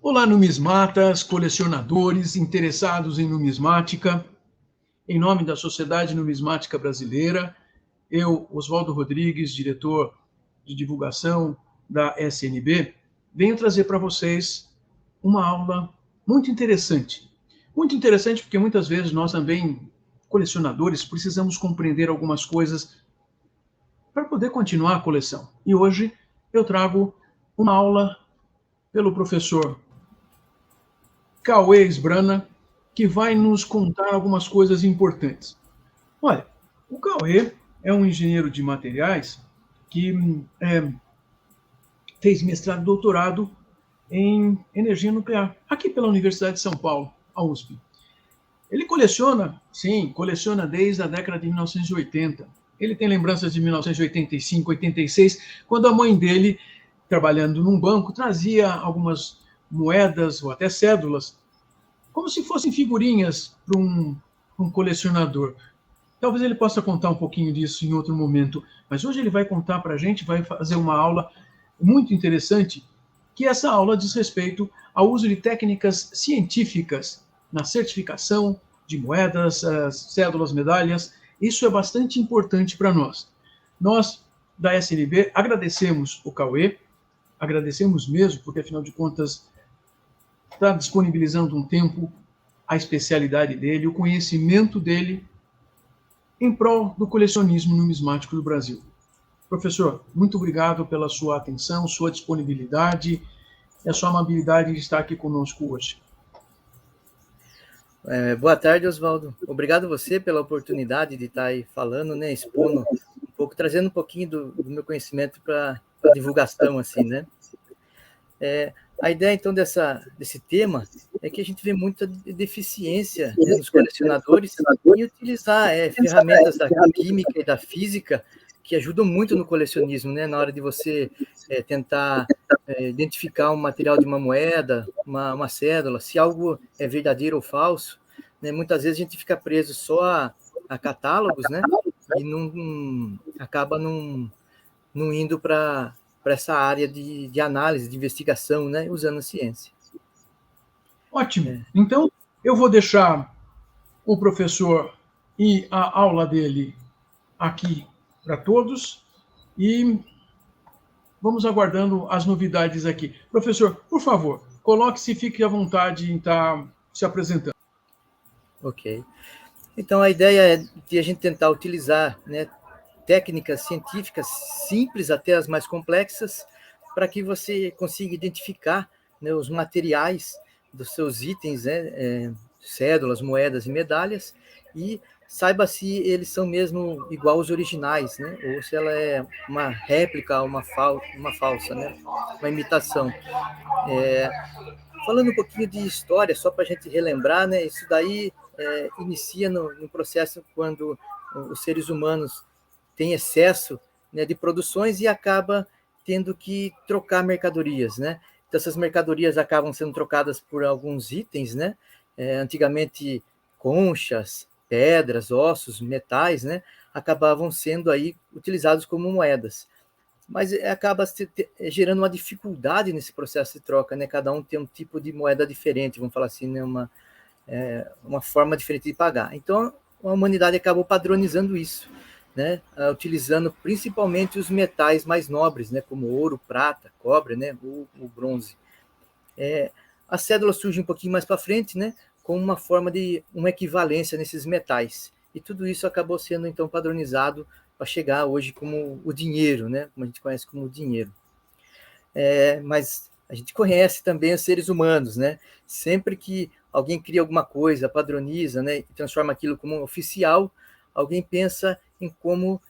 Olá, numismatas, colecionadores, interessados em numismática. Em nome da Sociedade Numismática Brasileira, eu, Oswaldo Rodrigues, diretor de divulgação da SNB, venho trazer para vocês uma aula muito interessante. Muito interessante porque muitas vezes nós também, colecionadores, precisamos compreender algumas coisas para poder continuar a coleção. E hoje eu trago uma aula pelo professor Cauê Esbrana, que vai nos contar algumas coisas importantes. Olha, o Cauê é um engenheiro de materiais que fez mestrado e doutorado em energia nuclear, aqui pela Universidade de São Paulo, a USP. Ele coleciona, sim, coleciona desde a década de 1980. Ele tem lembranças de 1985, 86, quando a mãe dele, trabalhando num banco, trazia algumas moedas ou até cédulas, como se fossem figurinhas para um colecionador. Talvez ele possa contar um pouquinho disso em outro momento, mas hoje ele vai contar para a gente, vai fazer uma aula muito interessante, que essa aula diz respeito ao uso de técnicas científicas na certificação de moedas, cédulas, medalhas. Isso é bastante importante para nós. Nós, da SNB, agradecemos o Cauê, agradecemos mesmo, porque afinal de contas está disponibilizando um tempo, a especialidade dele, o conhecimento dele em prol do colecionismo numismático do Brasil. Professor, muito obrigado pela sua atenção, sua disponibilidade e a sua amabilidade de estar aqui conosco hoje. Boa tarde, Oswaldo. Obrigado a você pela oportunidade de estar aí falando, né, expondo um pouco, trazendo um pouquinho do meu conhecimento para a divulgação, assim, né? A ideia, então, desse tema é que a gente vê muita deficiência, né, nos colecionadores em utilizar ferramentas da química e da física que ajudam muito no colecionismo, né, na hora de você tentar identificar um material de uma moeda, uma cédula, se algo é verdadeiro ou falso, né, muitas vezes a gente fica preso só a catálogos, né, e acaba não indo para essa área de análise, de investigação, né, usando a ciência. Ótimo. Então, eu vou deixar o professor e a aula dele aqui para todos e vamos aguardando as novidades aqui. Professor, por favor, coloque-se e fique à vontade em estar se apresentando. Ok. Então, a ideia é de a gente tentar utilizar, né, técnicas científicas simples até as mais complexas para que você consiga identificar, né, os materiais dos seus itens, né, cédulas, moedas e medalhas, e saiba se eles são mesmo igual aos originais, né, ou se ela é uma réplica, uma falsa, né, uma imitação. Falando um pouquinho de história, só para a gente relembrar, né, isso daí inicia no processo quando os seres humanos têm excesso, né, de produções e acaba tendo que trocar mercadorias, né? Então, essas mercadorias acabam sendo trocadas por alguns itens, né? Antigamente, conchas, pedras, ossos, metais, né? Acabavam sendo aí utilizados como moedas. Mas acaba gerando uma dificuldade nesse processo de troca, né? Cada um tem um tipo de moeda diferente, vamos falar assim, né? Uma forma diferente de pagar. Então, a humanidade acabou padronizando isso, né? Utilizando principalmente os metais mais nobres, né? Como ouro, prata, cobre, né? O bronze. A cédula surge um pouquinho mais para frente, né? Com uma forma de uma equivalência nesses metais. E tudo isso acabou sendo, então, padronizado para chegar hoje como o dinheiro, né? Como a gente conhece como dinheiro. Mas a gente conhece também os seres humanos, né? Sempre que alguém cria alguma coisa, padroniza, né, e transforma aquilo como oficial, alguém pensa em como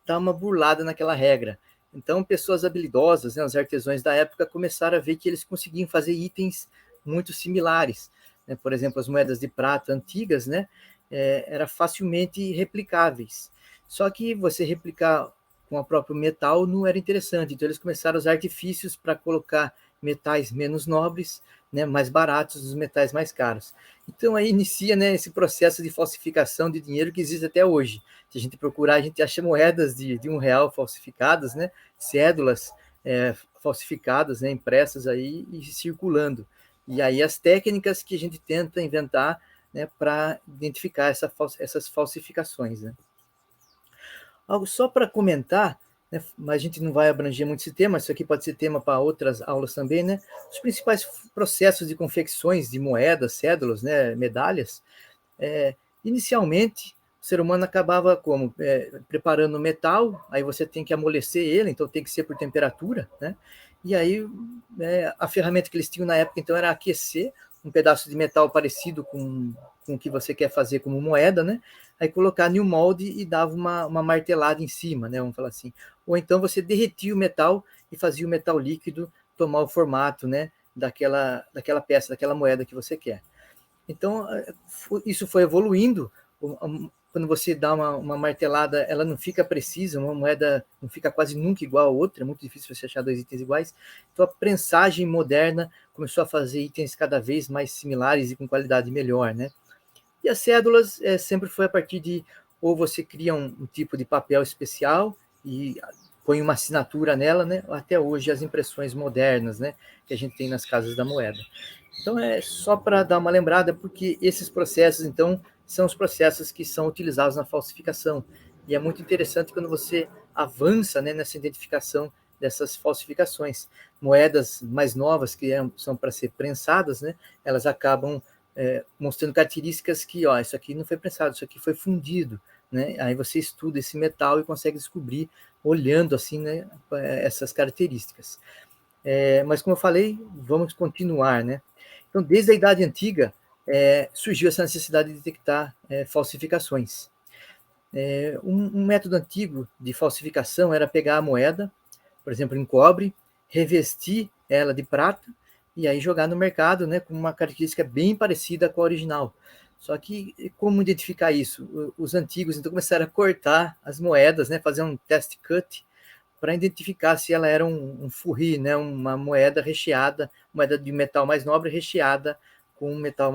dar uma burlada naquela regra. Então, pessoas habilidosas, né, os artesãos da época, começaram a ver que eles conseguiam fazer itens muito similares. Né? Por exemplo, as moedas de prata antigas, né, eram facilmente replicáveis. Só que você replicar com o próprio metal não era interessante. Então, eles começaram a usar artifícios para colocar metais menos nobres, né, mais baratos dos metais mais caros. Então, aí inicia, né, esse processo de falsificação de dinheiro que existe até hoje. Se a gente procurar, a gente acha moedas de R$1 falsificadas, né, cédulas falsificadas, né, impressas aí e circulando. E aí as técnicas que a gente tenta inventar, né, para identificar essas falsificações, né. Algo só para comentar, né, mas a gente não vai abranger muito esse tema, isso aqui pode ser tema para outras aulas também, né? Os principais processos de confecções de moedas, cédulas, né, medalhas, inicialmente, o ser humano acabava como? Preparando o metal, aí você tem que amolecer ele, então tem que ser por temperatura, né? E aí a ferramenta que eles tinham na época, então, era aquecer um pedaço de metal parecido com o que você quer fazer como moeda, né? Aí colocar em um molde e dava uma martelada em cima, né? Vamos falar assim. Ou então você derretia o metal e fazia o metal líquido tomar o formato, né? Daquela peça, daquela moeda que você quer. Então, isso foi evoluindo. Quando você dá uma martelada, ela não fica precisa, uma moeda não fica quase nunca igual a outra, é muito difícil você achar dois itens iguais. Então, a prensagem moderna começou a fazer itens cada vez mais similares e com qualidade melhor, né? E as cédulas sempre foi a partir de, ou você cria um tipo de papel especial e põe uma assinatura nela, né? Até hoje as impressões modernas, né? Que a gente tem nas casas da moeda. Então, é só para dar uma lembrada, porque esses processos, então, são os processos que são utilizados na falsificação. E é muito interessante quando você avança, né, nessa identificação dessas falsificações. Moedas mais novas, que são para ser prensadas, né, elas acabam mostrando características que, ó, isso aqui não foi prensado, isso aqui foi fundido. Né? Aí você estuda esse metal e consegue descobrir, olhando assim, né, essas características. Mas, como eu falei, vamos continuar, né? Então, desde a Idade Antiga, surgiu essa necessidade de detectar falsificações. Um método antigo de falsificação era pegar a moeda, por exemplo, em cobre, revestir ela de prata e aí jogar no mercado, né, com uma característica bem parecida com a original. Só que como identificar isso? Os antigos então começaram a cortar as moedas, né, fazer um test cut para identificar se ela era um furri, né, uma moeda recheada, moeda de metal mais nobre recheada com um metal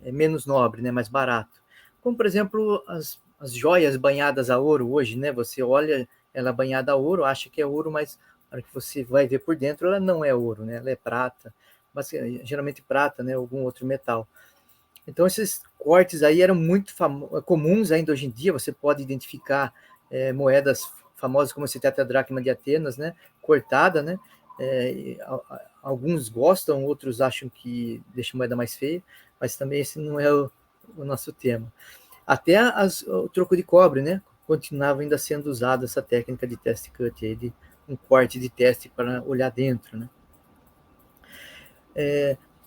menos nobre, né, mais barato. Como, por exemplo, as joias banhadas a ouro hoje, né? Você olha ela banhada a ouro, acha que é ouro, mas na hora que você vai ver por dentro, ela não é ouro, né? Ela é prata, mas geralmente prata, né? Algum outro metal. Então, esses cortes aí eram muito comuns ainda hoje em dia. Você pode identificar moedas famosas como esse tetradracma de Atenas, né? Cortada, né? Alguns gostam, outros acham que deixa a moeda mais feia, mas também esse não é o nosso tema. Até o troco de cobre, né? Continuava ainda sendo usada essa técnica de test cut, aí, de um corte de teste para olhar dentro, né?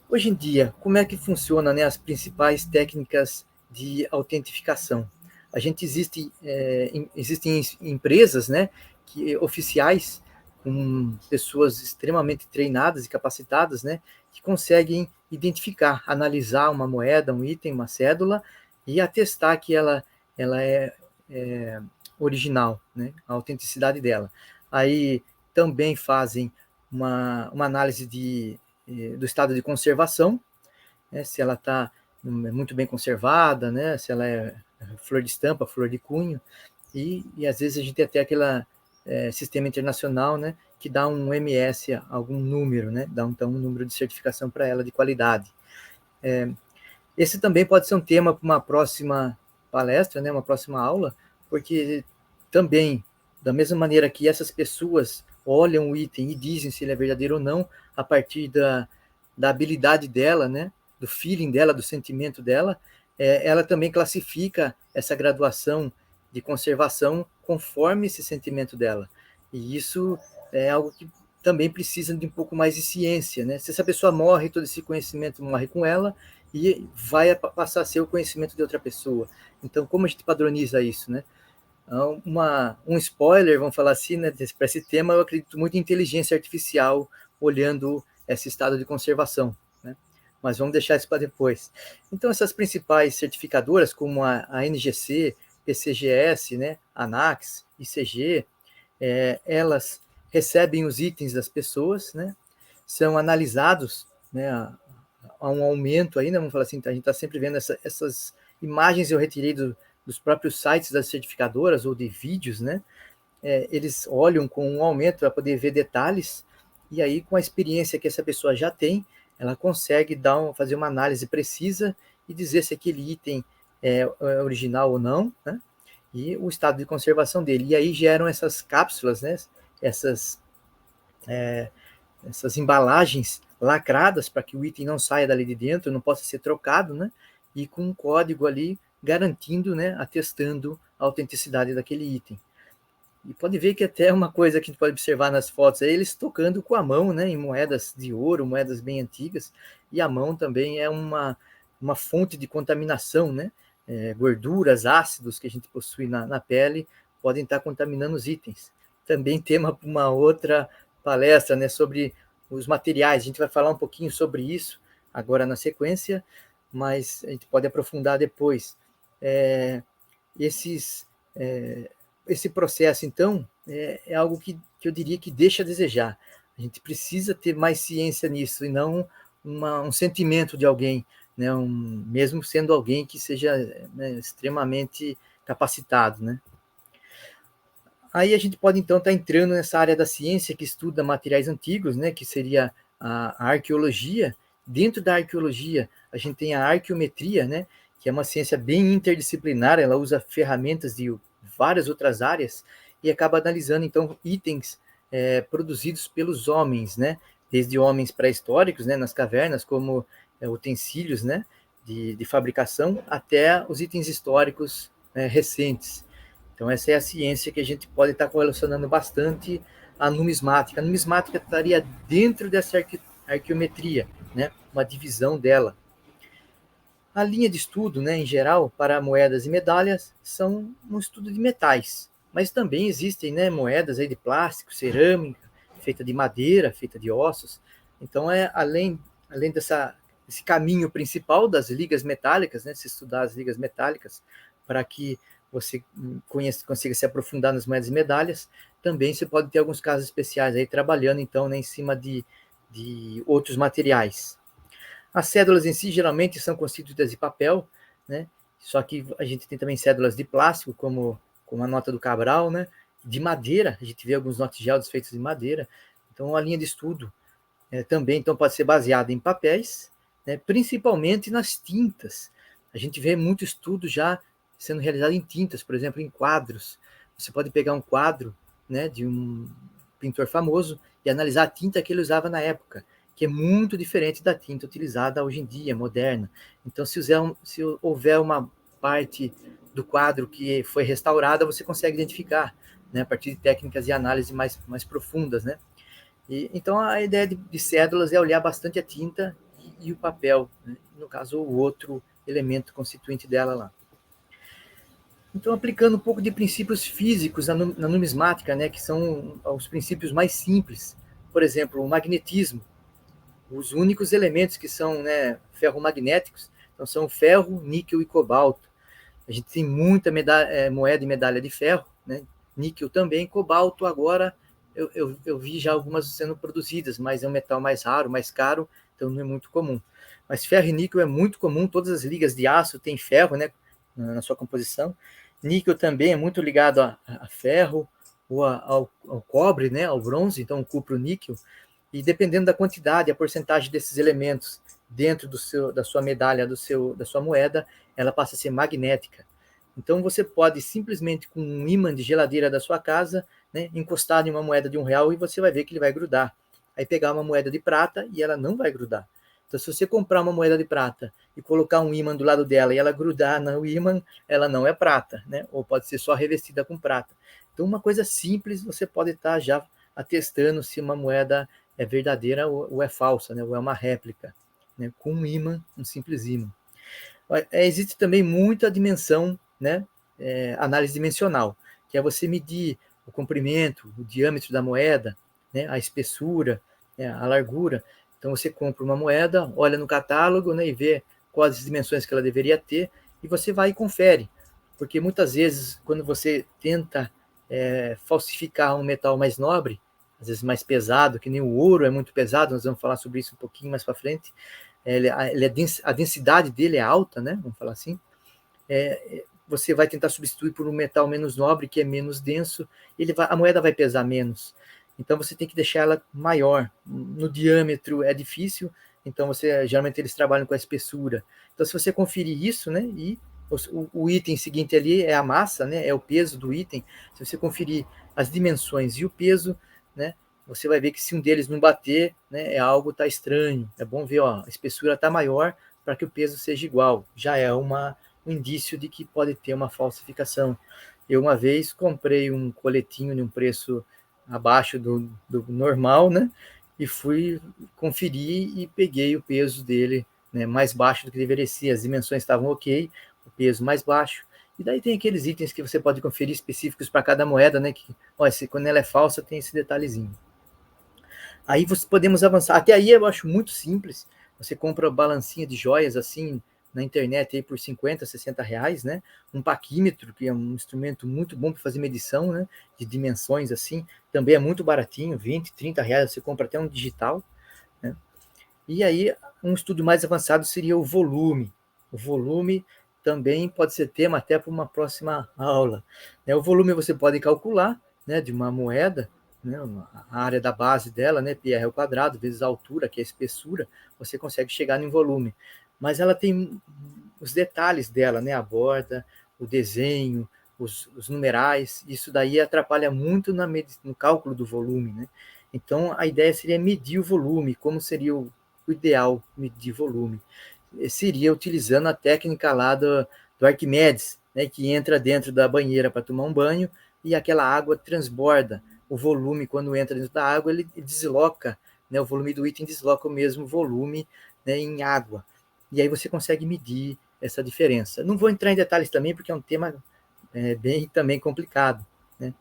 Hoje em dia, como é que funciona, né, as principais técnicas de autentificação? Existem empresas, né, oficiais com pessoas extremamente treinadas e capacitadas, né, que conseguem identificar, analisar uma moeda, um item, uma cédula e atestar que ela é original, né, a autenticidade dela. Aí também fazem uma análise do estado de conservação, né, se ela está muito bem conservada, né, se ela é flor de estampa, flor de cunho, e às vezes a gente tem até aquele sistema internacional, né, que dá um MS, algum número, né, dá então um número de certificação para ela de qualidade. Esse também pode ser um tema para uma próxima palestra, né, uma próxima aula, porque também, da mesma maneira que essas pessoas olham o item e dizem se ele é verdadeiro ou não, a partir da habilidade dela, né, do feeling dela, do sentimento dela, ela também classifica essa graduação de conservação conforme esse sentimento dela. E isso é algo que também precisa de um pouco mais de ciência, né? Se essa pessoa morre, todo esse conhecimento morre com ela e vai passar a ser o conhecimento de outra pessoa. Então, como a gente padroniza isso, né? Um spoiler, vamos falar assim, né, para esse tema, eu acredito muito em inteligência artificial olhando esse estado de conservação, né? Mas vamos deixar isso para depois. Então, essas principais certificadoras, como a NGC, PCGS, né, ANAX, ICG, elas recebem os itens das pessoas, né, são analisados, né, há um aumento aí, né, vamos falar assim, a gente está sempre vendo essas imagens eu retirei dos próprios sites das certificadoras ou de vídeos, né, eles olham com um aumento para poder ver detalhes, e aí, com a experiência que essa pessoa já tem, ela consegue fazer uma análise precisa e dizer se aquele item é original ou não, né? E o estado de conservação dele. E aí geram essas cápsulas, né? Essas embalagens lacradas para que o item não saia dali de dentro, não possa ser trocado, né? E com um código ali garantindo, né? Atestando a autenticidade daquele item. E pode ver que até uma coisa que a gente pode observar nas fotos é eles tocando com a mão, né? Em moedas de ouro, moedas bem antigas. E a mão também é uma fonte de contaminação, né? Gorduras, ácidos que a gente possui na pele podem estar contaminando os itens. Também tem uma outra palestra, né, sobre os materiais. A gente vai falar um pouquinho sobre isso agora na sequência, mas a gente pode aprofundar depois. Esse processo, então, é algo que eu diria que deixa a desejar. A gente precisa ter mais ciência nisso e não um sentimento de alguém, né, mesmo sendo alguém que seja, né, extremamente capacitado, né? Aí a gente pode, então, estar entrando nessa área da ciência que estuda materiais antigos, né, que seria a arqueologia. Dentro da arqueologia, a gente tem a arqueometria, né, que é uma ciência bem interdisciplinar, ela usa ferramentas de várias outras áreas e acaba analisando, então, itens produzidos pelos homens, né, desde homens pré-históricos, né, nas cavernas, como utensílios, né, de fabricação, até os itens históricos recentes. Então, essa é a ciência que a gente pode estar correlacionando bastante à numismática. A numismática estaria dentro dessa arqueometria, né? Uma divisão dela. A linha de estudo, né, em geral, para moedas e medalhas, são um estudo de metais. Mas também existem, né, moedas aí de plástico, cerâmica, feita de madeira, feita de ossos. Então, além desse caminho principal das ligas metálicas, né, se estudar as ligas metálicas, para que você consiga se aprofundar nas moedas e medalhas, também você pode ter alguns casos especiais aí trabalhando, então, né, em cima de outros materiais. As cédulas em si geralmente são constituídas de papel, né? Só que a gente tem também cédulas de plástico, como a nota do Cabral, né? De madeira, a gente vê alguns notigelos feitos de madeira. Então, a linha de estudo também então, pode ser baseada em papéis, né? Principalmente nas tintas. A gente vê muito estudo já sendo realizado em tintas, por exemplo, em quadros. Você pode pegar um quadro, né, de um pintor famoso e analisar a tinta que ele usava na época, que é muito diferente da tinta utilizada hoje em dia, moderna. Então, se houver uma parte do quadro que foi restaurada, você consegue identificar, né, a partir de técnicas de análise mais profundas, né? Então, a ideia de cédulas é olhar bastante a tinta e o papel, né? No caso, o outro elemento constituinte dela lá. Então, aplicando um pouco de princípios físicos na numismática, né, que são os princípios mais simples. Por exemplo, o magnetismo. Os únicos elementos que são, né, ferromagnéticos então, são o ferro, níquel e cobalto. A gente tem muita moeda e medalha de ferro, né, níquel também, cobalto agora eu vi já algumas sendo produzidas, mas é um metal mais raro, mais caro, então não é muito comum. Mas ferro e níquel é muito comum, todas as ligas de aço têm ferro, né, na sua composição. Níquel também é muito ligado a ferro ou ao cobre, né, ao bronze, então o cupro-níquel. E dependendo da quantidade, a porcentagem desses elementos dentro da sua medalha, da sua moeda, ela passa a ser magnética. Então você pode simplesmente com um ímã de geladeira da sua casa, né, encostar em uma moeda de R$1 e você vai ver que ele vai grudar. Aí pegar uma moeda de prata e ela não vai grudar. Então, se você comprar uma moeda de prata e colocar um ímã do lado dela e ela grudar no ímã, ela não é prata, né? Ou pode ser só revestida com prata. Então, uma coisa simples, você pode estar já atestando se uma moeda é verdadeira ou é falsa, né? Ou é uma réplica, né? Com um ímã, um simples ímã. Existe também muita dimensão, né? Análise dimensional, que é você medir o comprimento, o diâmetro da moeda, né? A espessura, a largura. Então, você compra uma moeda, olha no catálogo, né, e vê quais as dimensões que ela deveria ter, e você vai e confere. Porque muitas vezes, quando você tenta falsificar um metal mais nobre, às vezes mais pesado, que nem o ouro é muito pesado, nós vamos falar sobre isso um pouquinho mais para frente, a densidade dele é alta, né, vamos falar assim, você vai tentar substituir por um metal menos nobre, que é menos denso, a moeda vai pesar menos. Então você tem que deixar ela maior. No diâmetro é difícil, então geralmente eles trabalham com a espessura. Então se você conferir isso, né, e o item seguinte ali é a massa, né, é o peso do item. Se você conferir as dimensões e o peso, né, você vai ver que se um deles não bater, né, algo está estranho. É bom ver, ó, a espessura está maior para que o peso seja igual. Já é um indício de que pode ter uma falsificação. Eu uma vez comprei um coletinho de um preço abaixo do normal, né, e fui conferir e peguei o peso dele, né, mais baixo do que deveria ser. As dimensões estavam ok, o peso mais baixo. E daí tem aqueles itens que você pode conferir específicos para cada moeda, né, que, ó, quando ela é falsa tem esse detalhezinho. Aí podemos avançar. Até aí eu acho muito simples. Você compra balancinha de joias assim na internet aí por 50, 60 reais, né? Um paquímetro, que é um instrumento muito bom para fazer medição, né? De dimensões assim. Também é muito baratinho, 20, 30 reais. Você compra até um digital, né? E aí, um estudo mais avançado seria o volume. O volume também pode ser tema até para uma próxima aula. O volume você pode calcular, né, de uma moeda, né, a área da base dela, né, πr ao quadrado, vezes a altura, que é a espessura, você consegue chegar no volume. Mas ela tem os detalhes dela, né, a borda, o desenho, os numerais, isso daí atrapalha muito no cálculo do volume, né? Então, a ideia seria medir o volume, como seria o ideal medir volume. Seria utilizando a técnica lá do Arquimedes, né, que entra dentro da banheira para tomar um banho e aquela água transborda. O volume, quando entra dentro da água, ele desloca, né, o volume do item desloca o mesmo volume, né, em água. E aí você consegue medir essa diferença. Não vou entrar em detalhes também, porque é um tema bem também complicado, né?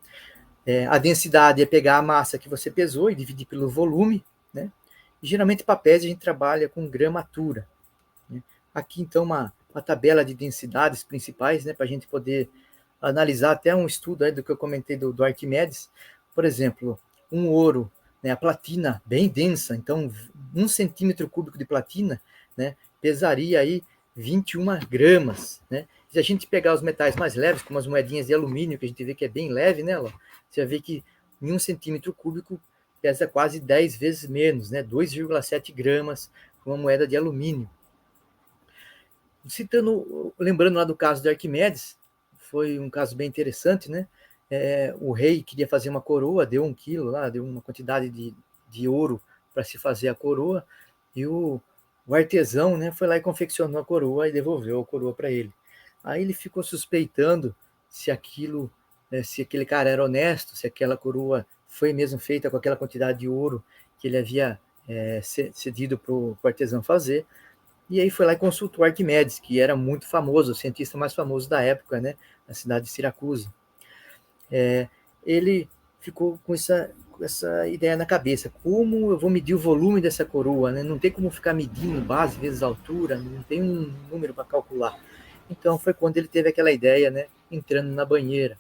A densidade é pegar a massa que você pesou e dividir pelo volume, né? E, geralmente, papéis a gente trabalha com gramatura, né? Aqui, então, uma tabela de densidades principais, né, para a gente poder analisar até um estudo aí do que eu comentei do Arquimedes. Por exemplo, um ouro, né, a platina bem densa, então 1 centímetro cúbico de platina, né, pesaria aí 21 gramas, né? Se a gente pegar os metais mais leves, como as moedinhas de alumínio, que a gente vê que é bem leve, né, você vai ver que em 1 centímetro cúbico pesa quase 10 vezes menos, né, 2,7 gramas, uma moeda de alumínio. Lembrando lá do caso de Arquimedes, foi um caso bem interessante, né? O rei queria fazer uma coroa, deu 1 quilo lá, deu uma quantidade de ouro para se fazer a coroa, e o artesão, né, foi lá e confeccionou a coroa e devolveu a coroa para ele. Aí ele ficou suspeitando se se aquele cara era honesto, se aquela coroa foi mesmo feita com aquela quantidade de ouro que ele havia cedido para o artesão fazer. E aí foi lá e consultou Arquimedes, que era muito famoso, o cientista mais famoso da época, né, na cidade de Siracusa. Ele ficou com essa ideia na cabeça: como eu vou medir o volume dessa coroa, né? Não tem como ficar medindo base vezes altura, não tem um número para calcular. Então foi quando ele teve aquela ideia, né, entrando na banheira.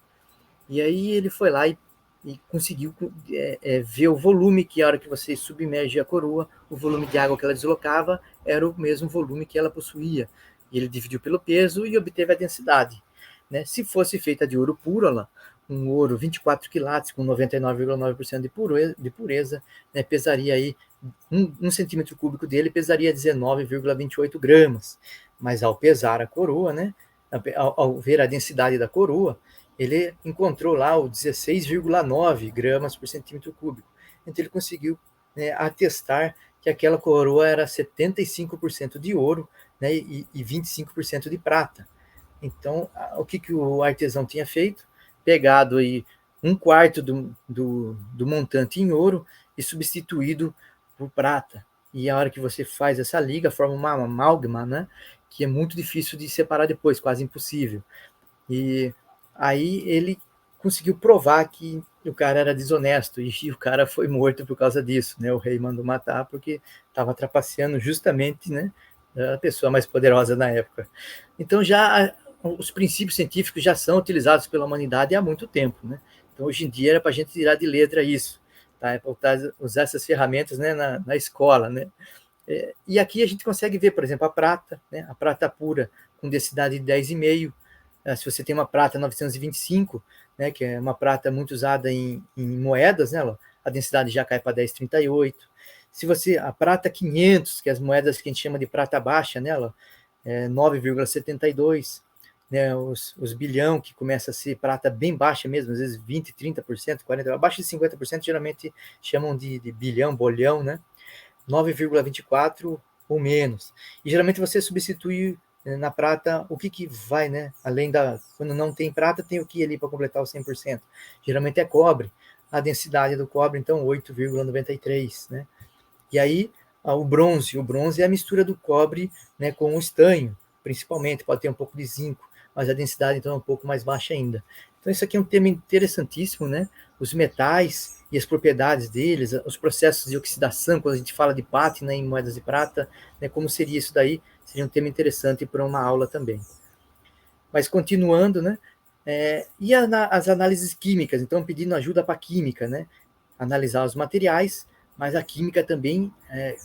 E aí ele foi lá e conseguiu ver o volume, que a hora que você submerge a coroa, o volume de água que ela deslocava era o mesmo volume que ela possuía. E ele dividiu pelo peso e obteve a densidade, né? Se fosse feita de ouro puro, um ouro 24 quilates com 99,9% de pureza, né, pesaria aí, um centímetro cúbico dele pesaria 19,28 gramas. Mas ao pesar a coroa, né, ao ver a densidade da coroa, ele encontrou lá o 16,9 gramas por centímetro cúbico. Então ele conseguiu, né, atestar que aquela coroa era 75% de ouro, né, e 25% de prata. Então, o que o artesão tinha feito? Pegado aí 1/4 do montante em ouro e substituído por prata. E a hora que você faz essa liga, forma uma amálgama, né, que é muito difícil de separar depois, quase impossível. E aí ele conseguiu provar que o cara era desonesto, e o cara foi morto por causa disso, né? O rei mandou matar porque estava trapaceando justamente, né, a pessoa mais poderosa na época. Então os princípios científicos já são utilizados pela humanidade há muito tempo, né? Então hoje em dia era para a gente tirar de letra isso, tá? É para usar essas ferramentas, né, na escola, né? E aqui a gente consegue ver, por exemplo, a prata, né? A prata pura com densidade de 10,5. Se você tem uma prata 925, né, que é uma prata muito usada em moedas, né, a densidade já cai para 10,38. Se você, a prata 500, que é as moedas que a gente chama de prata baixa nela, 9,72, né, os bilhão, que começa a ser prata bem baixa mesmo, às vezes 20, 30%, 40%, abaixo de 50%, geralmente chamam de bilhão, bolhão, né? 9,24 ou menos. E geralmente você substitui na prata o que vai, né? Além da, quando não tem prata, tem o que ali para completar os 100%. Geralmente é cobre. A densidade do cobre, então, 8,93, né? E aí, o bronze é a mistura do cobre, né, com o estanho, principalmente, pode ter um pouco de zinco, mas a densidade, então, é um pouco mais baixa ainda. Então, isso aqui é um tema interessantíssimo, né? Os metais e as propriedades deles, os processos de oxidação, quando a gente fala de pátina em moedas de prata, né, como seria isso daí? Seria um tema interessante para uma aula também. Mas, continuando, né? E as análises químicas, então, pedindo ajuda para a química, né? Analisar os materiais, mas a química também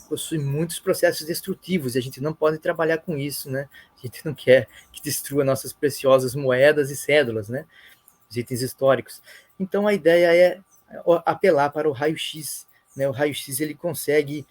possui muitos processos destrutivos, e a gente não pode trabalhar com isso, né? A gente não quer que destrua nossas preciosas moedas e cédulas, né? Os itens históricos. Então, a ideia é apelar para o raio-x, né? O raio-x, ele consegue,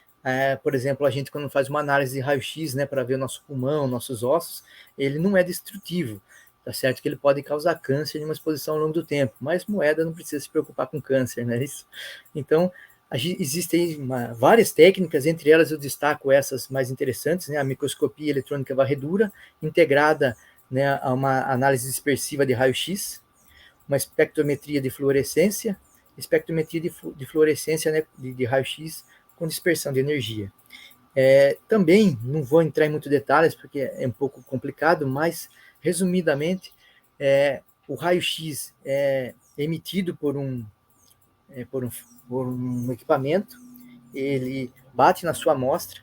por exemplo, a gente quando faz uma análise de raio-x, né, para ver o nosso pulmão, nossos ossos, ele não é destrutivo, tá certo que ele pode causar câncer em uma exposição ao longo do tempo, mas moeda não precisa se preocupar com câncer, não é isso? Então, existem várias técnicas, entre elas eu destaco essas mais interessantes, né? A microscopia eletrônica varredura, integrada, né, a uma análise dispersiva de raio-x, uma espectrometria de fluorescência, de fluorescência, né, de raio-x com dispersão de energia. Também, não vou entrar em muitos detalhes, porque é um pouco complicado, mas, resumidamente, o raio-x é emitido por um equipamento, ele bate na sua amostra,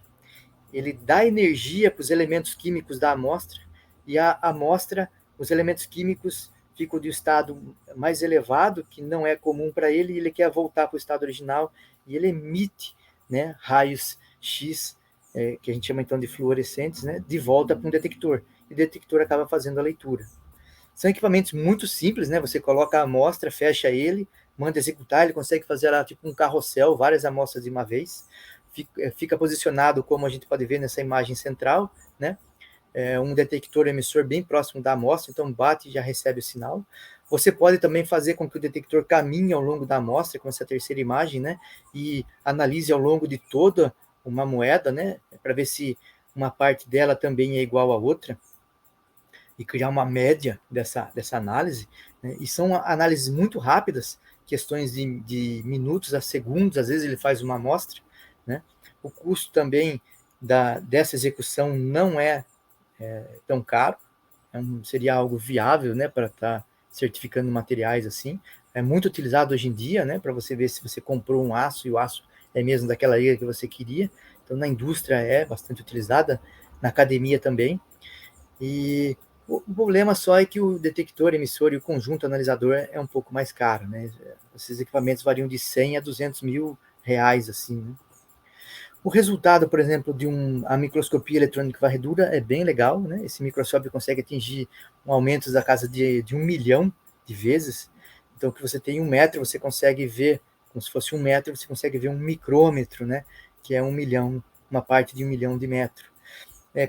ele dá energia para os elementos químicos da amostra, e a amostra, os elementos químicos ficam de estado mais elevado, que não é comum para ele, e ele quer voltar para o estado original, e ele emite, né, raios X, que a gente chama então de fluorescentes, né, de volta para um detector, e o detector acaba fazendo a leitura. São equipamentos muito simples, né? Você coloca a amostra, fecha ele, manda executar, ele consegue fazer lá tipo um carrossel, várias amostras de uma vez. Fica posicionado, como a gente pode ver nessa imagem central, né? Um detector emissor bem próximo da amostra, então bate e já recebe o sinal. Você pode também fazer com que o detector caminhe ao longo da amostra, com essa terceira imagem, né? E analise ao longo de toda uma moeda, né? Para ver se uma parte dela também é igual à outra, e criar uma média dessa análise, né? E são análises muito rápidas, questões de minutos a segundos, às vezes ele faz uma amostra, né? O custo também dessa execução não é tão caro, seria algo viável, né, para estar certificando materiais assim. É muito utilizado hoje em dia, né, para você ver se você comprou um aço e o aço é mesmo daquela liga que você queria. Então, na indústria é bastante utilizada, na academia também. E o problema só é que o detector, emissor e o conjunto analisador é um pouco mais caro, né? Esses equipamentos variam de 100 a 200 mil reais, assim, né? O resultado, por exemplo, a microscopia eletrônica varredura é bem legal, né? Esse microscópio consegue atingir um aumento da casa de 1 milhão de vezes. Então, que você tem 1 metro, você consegue ver, como se fosse 1 metro, você consegue ver um micrômetro, né? Que é 1 milhão, uma parte de 1 milhão de metro.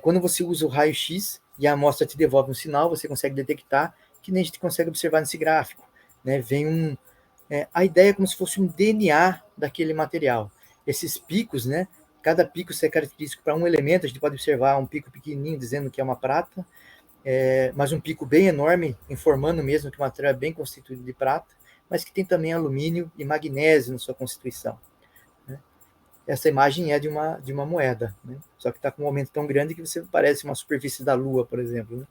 Quando você usa o raio-x e a amostra te devolve um sinal, você consegue detectar, que nem a gente consegue observar nesse gráfico, né? Vem a ideia é como se fosse um DNA daquele material. Esses picos, né? Cada pico é característico para um elemento, a gente pode observar um pico pequenininho dizendo que é uma prata, mas um pico bem enorme, informando mesmo que o material é bem constituído de prata, mas que tem também alumínio e magnésio na sua constituição. Essa imagem é de uma moeda, né? Só que está com um aumento tão grande que você parece uma superfície da Lua, por exemplo, né?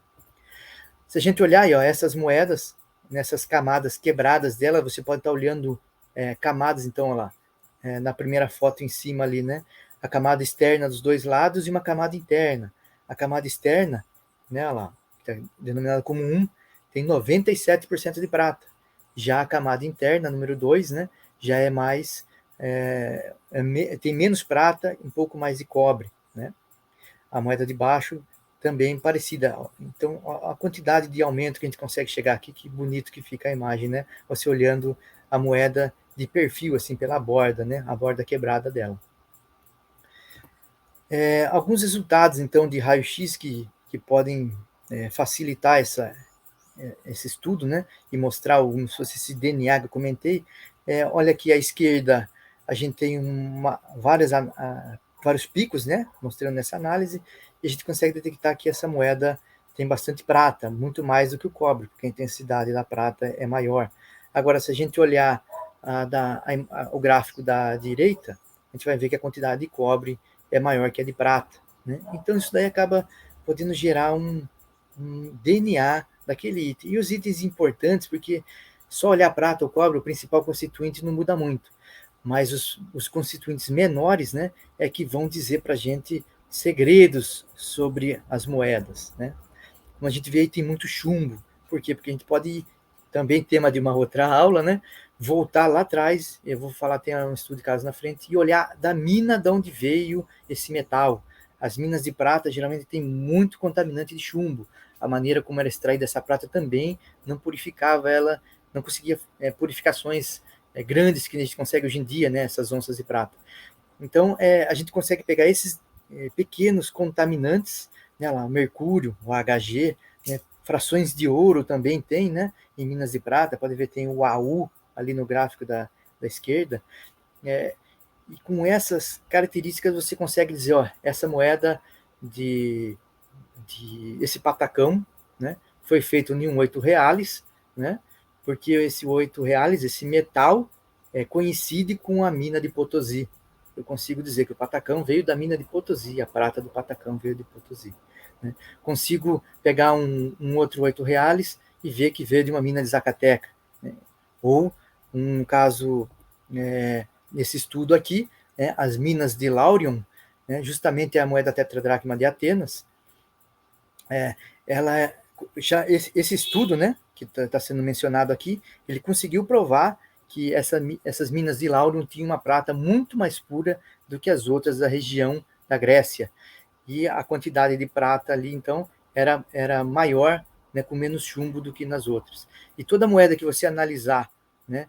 Se a gente olhar aí, ó, essas moedas, nessas camadas quebradas dela, você pode estar olhando camadas, então, olha lá, na primeira foto em cima ali, né? A camada externa dos dois lados e uma camada interna. A camada externa, né, olha lá, que está denominada como 1, tem 97% de prata. Já a camada interna, número 2, né, já é mais tem menos prata, um pouco mais de cobre, né? A moeda de baixo também parecida. Então, a quantidade de aumento que a gente consegue chegar aqui, que bonito que fica a imagem, né? Você olhando a moeda de perfil, assim, pela borda, né? A borda quebrada dela. Alguns resultados, então, de raio-x que podem facilitar esse estudo, né? E mostrar como se fosse esse DNA que eu comentei. Olha aqui à esquerda, a gente tem vários picos, né? Mostrando nessa análise, e a gente consegue detectar que essa moeda tem bastante prata, muito mais do que o cobre, porque a intensidade da prata é maior. Agora, se a gente olhar o gráfico da direita, a gente vai ver que a quantidade de cobre é maior que a de prata, né? Então, isso daí acaba podendo gerar um DNA daquele item. E os itens importantes, porque só olhar prata ou cobre, o principal constituinte não muda muito, mas os constituintes menores, né, é que vão dizer para a gente segredos sobre as moedas, né? Como a gente vê aí, tem muito chumbo. Por quê? Porque a gente pode, também tema de uma outra aula, né, voltar lá atrás, eu vou falar, tem um estudo de caso na frente, e olhar da mina de onde veio esse metal. As minas de prata geralmente tem muito contaminante de chumbo. A maneira como era extraída essa prata também não purificava ela, não conseguia purificações grandes que a gente consegue hoje em dia, né, essas onças de prata. Então, a gente consegue pegar esses pequenos contaminantes, né, lá, o mercúrio, o HG, né, frações de ouro também tem, né, em minas de prata, pode ver, tem o AU ali no gráfico da esquerda, e com essas características você consegue dizer, ó, essa moeda esse patacão, né, foi feito em um 8 reais, né, porque esse 8 reais, esse metal, coincide com a mina de Potosí. Eu consigo dizer que o patacão veio da mina de Potosí, a prata do patacão veio de Potosí, né. Consigo pegar um outro 8 reais e ver que veio de uma mina de Zacateca, né. Ou um caso, nesse estudo aqui, né, as minas de Laurium, né, justamente a moeda tetradracma de Atenas, ela já esse estudo, né, que está sendo mencionado aqui, ele conseguiu provar que essas minas de Laurium tinham uma prata muito mais pura do que as outras da região da Grécia, e a quantidade de prata ali, então, era maior, né, com menos chumbo do que nas outras. E toda moeda que você analisar, né,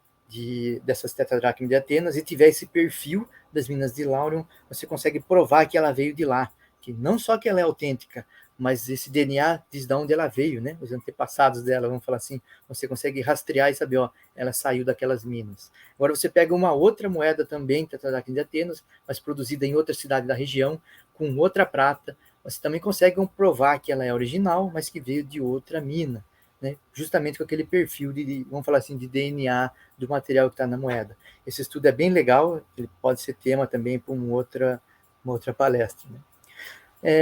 dessas tetradracmas de Atenas e tiver esse perfil das minas de Laurium, você consegue provar que ela veio de lá, que não só que ela é autêntica, mas esse DNA diz de onde ela veio, né? Os antepassados dela, vamos falar assim, você consegue rastrear e saber, ó, ela saiu daquelas minas. Agora você pega uma outra moeda também, tetradracma de Atenas, mas produzida em outra cidade da região, com outra prata, você também consegue comprovar que ela é original, mas que veio de outra mina, né? Justamente com aquele perfil vamos falar assim, de DNA do material que está na moeda. Esse estudo é bem legal, ele pode ser tema também para uma outra palestra, né?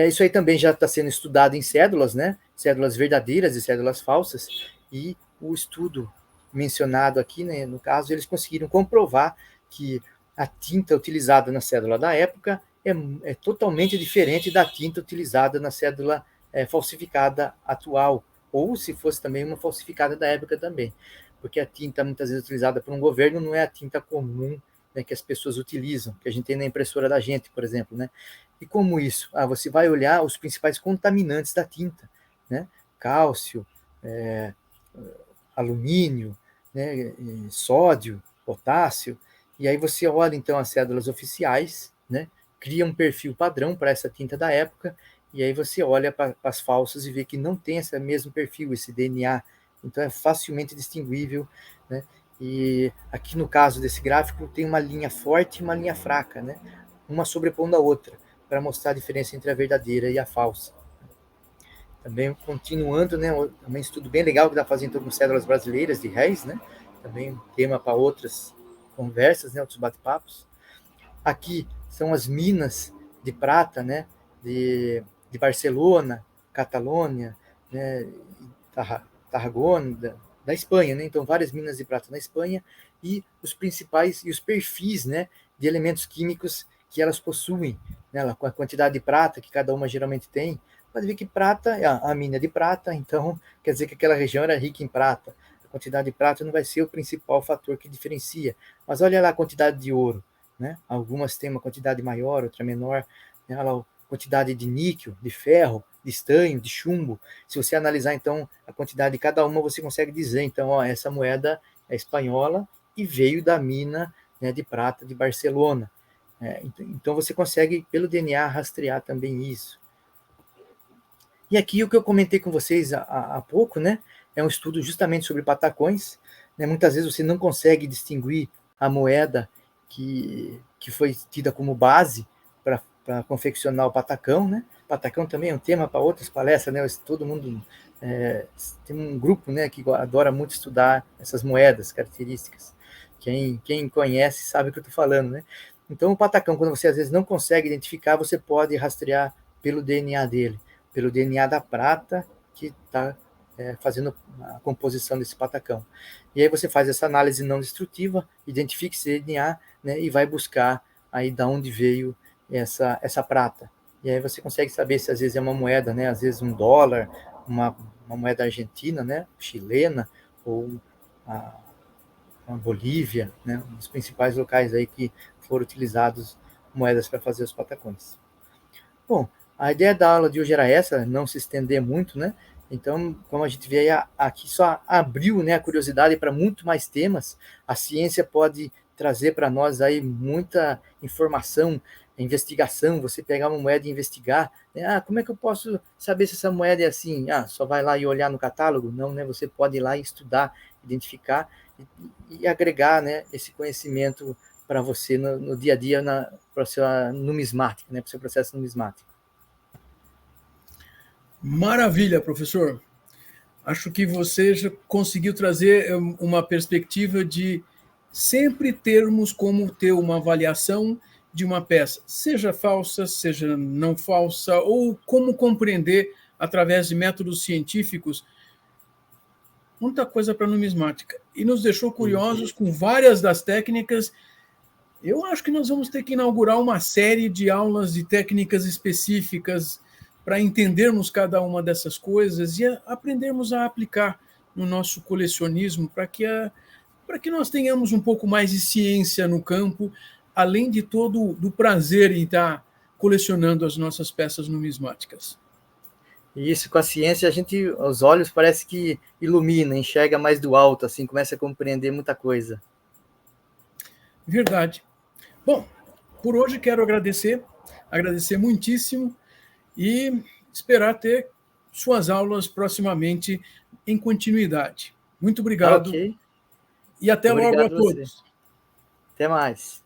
Isso aí também já está sendo estudado em cédulas, né? Cédulas verdadeiras e cédulas falsas, e o estudo mencionado aqui, né, no caso, eles conseguiram comprovar que a tinta utilizada na cédula da época é totalmente diferente da tinta utilizada na cédula falsificada atual, ou se fosse também uma falsificada da época também, porque a tinta muitas vezes utilizada por um governo não é a tinta comum, né, que as pessoas utilizam, que a gente tem na impressora da gente, por exemplo, né? E como isso? Você vai olhar os principais contaminantes da tinta, né? Cálcio, alumínio, né? Sódio, potássio, e aí você olha então as cédulas oficiais, né? Cria um perfil padrão para essa tinta da época, e aí você olha para as falsas e vê que não tem esse mesmo perfil, esse DNA, então é facilmente distinguível, né? E aqui no caso desse gráfico tem uma linha forte e uma linha fraca, né? Uma sobrepondo a outra, para mostrar a diferença entre a verdadeira e a falsa. Também continuando, né, um estudo bem legal que está fazendo com cédulas brasileiras de réis, né? Também um tema para outras conversas, né, outros bate-papos. Aqui são as minas de prata, né, de Barcelona, Catalônia, né, Tarragona, da Espanha, né? Então várias minas de prata na Espanha, e os principais e os perfis, né, de elementos químicos que elas possuem, né, com a quantidade de prata que cada uma geralmente tem. Pode ver que prata é a mina de prata, então quer dizer que aquela região era rica em prata. A quantidade de prata não vai ser o principal fator que diferencia, mas olha lá a quantidade de ouro, né? Algumas têm uma quantidade maior, outra menor, né? Olha lá a quantidade de níquel, de ferro, de estanho, de chumbo. Se você analisar então a quantidade de cada uma, você consegue dizer, então, ó, essa moeda é espanhola e veio da mina, né, de prata de Barcelona. Então você consegue, pelo DNA, rastrear também isso. E aqui o que eu comentei com vocês há pouco, né, é um estudo justamente sobre patacões. Né, muitas vezes você não consegue distinguir a moeda que foi tida como base para confeccionar o patacão. Né? Patacão também é um tema para outras palestras, né? Todo mundo tem um grupo, né, que adora muito estudar essas moedas, características. Quem conhece sabe o que eu estou falando. Né? Então, o patacão, quando você às vezes não consegue identificar, você pode rastrear pelo DNA dele, pelo DNA da prata que está fazendo a composição desse patacão. E aí você faz essa análise não destrutiva, identifica esse DNA, né, e vai buscar aí da onde veio essa prata. E aí você consegue saber se às vezes é uma moeda, né, às vezes $1, uma moeda argentina, né, chilena, ou a Bolívia, né, um dos principais locais aí que foram utilizados moedas para fazer os patacões. Bom, a ideia da aula de hoje era essa, não se estender muito, né? Então, como a gente vê aí, aqui só abriu, né, a curiosidade para muito mais temas. A ciência pode trazer para nós aí muita informação, investigação, você pegar uma moeda e investigar. Né? Como é que eu posso saber se essa moeda é assim? Só vai lá e olhar no catálogo? Não, né? Você pode ir lá e estudar, identificar e agregar, né, esse conhecimento para você no dia a dia, para a sua numismática, né, para o seu processo numismático. Maravilha, professor. Acho que você já conseguiu trazer uma perspectiva de sempre termos como ter uma avaliação de uma peça, seja falsa, seja não falsa, ou como compreender, através de métodos científicos, muita coisa para numismática. E nos deixou curiosos com várias das técnicas. Eu acho que nós vamos ter que inaugurar uma série de aulas de técnicas específicas para entendermos cada uma dessas coisas e aprendermos a aplicar no nosso colecionismo, para que nós tenhamos um pouco mais de ciência no campo, além de todo do prazer em estar colecionando as nossas peças numismáticas. E isso, com a ciência, os olhos parece que ilumina, enxerga mais do alto, assim, começa a compreender muita coisa. Verdade. Bom, por hoje quero agradecer muitíssimo e esperar ter suas aulas proximamente em continuidade. Muito obrigado. Ok. E até logo a Obrigado a você. todos. Até mais.